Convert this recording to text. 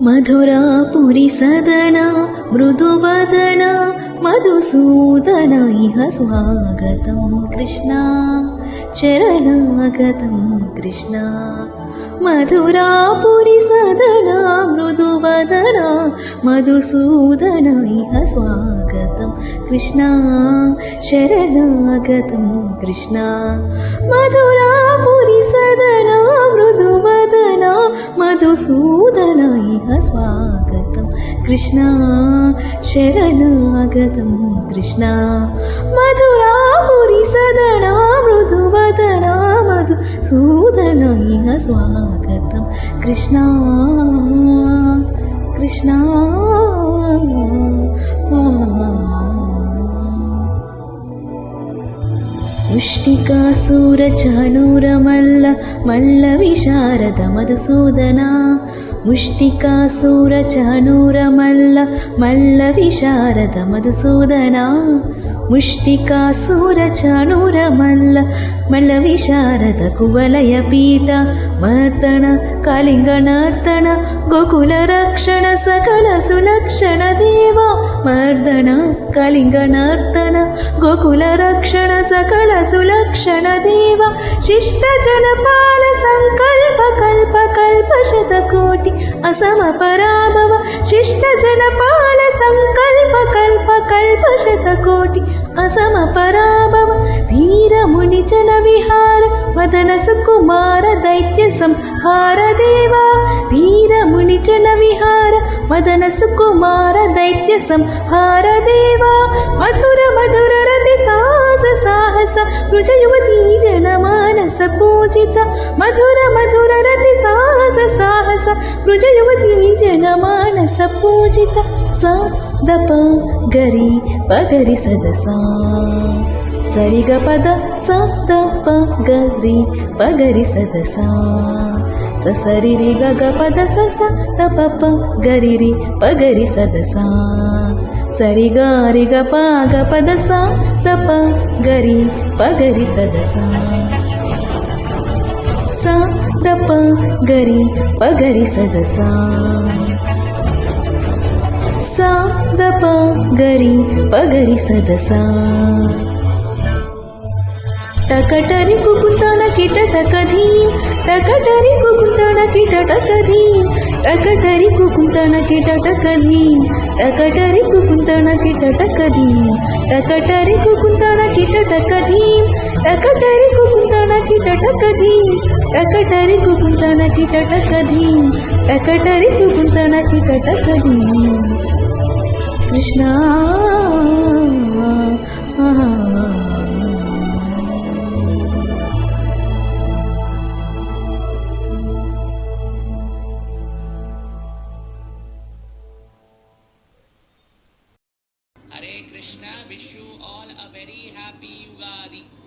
मधुरापुरी सदना मृदुवदना मधुसूदन इह स्वागतं कृष्णा शरणागतं कृष्णा मधुरापुरी सदना मृदुवदना मधुसूदन इह स्वागतं कृष्णा शरणागतं कृष्णा मधुरापुरी सदना मृदुवदना मधुसूदन इह स्वागतं कृष्णा शरणागतं कृष्णा मधुरापुरी सदना मृदुवदना मधुसूदन इह स्वागतं कृष्णा कृष्णा मुष्टिकासुरचाणूरमल्ल मल्लविशारद मधुसूदना मुष्टिकासुरचाणूरमल्ल मल्लविशारद मधुसूदना मुष्टिकासुरचाणूरमल्ल मल्लविशारद कुवलयपीठ मर्दन कालिङ्गनर्तन गोकुलरक्षण सकल सुलक्षण देवा मर्दन कालिङ्गनर्तन गोकुलरक्षण सकल सुलक्षण देवा शिष्टजनपाल संकल्प कल्प कल्प शतकोटि असमपराभव शिष्टजनपाल संकल्प कल्प कल्प शतकोटि असमपराभव धीर मुनिजन विहार मदन सुकुमार दैत्य संहार देवा धीर मुनिजन विहार मदन सुकुमार दैत्य संहार देवा मधुर मधुर रति साहस साहस रुज युवती जन मानस पूजित मधुर मधुर रति साहस साहस रुज युवती जन मानस पूजित स दप गरी पगरि सदसा सरिग पद स दप गरी पगरि सदसा स सरि रि ग पद स स दप प गरि रि पगरि सदसा सरि ग रि ग प ग पद स दप गरि पगरि सदसा स दप गरि पगरि सदसा सा दप गरि पगरि सदसा टकटरि कुकुंतन किट टकधी टकटरि कुकुंतन किट टकधी टकटरि कुकुंतन किट टकधी टकटरि कुकुंतन किट टकधी टकटरि कुकुंतन किट टकधी टकटरि कुकुंतन किट टकधी टकटरि कुकुंतन किट टकधी टकटरि कुकुंतन किट टकधी Krishna Hare Krishna, wish you all a very happy Ugadi.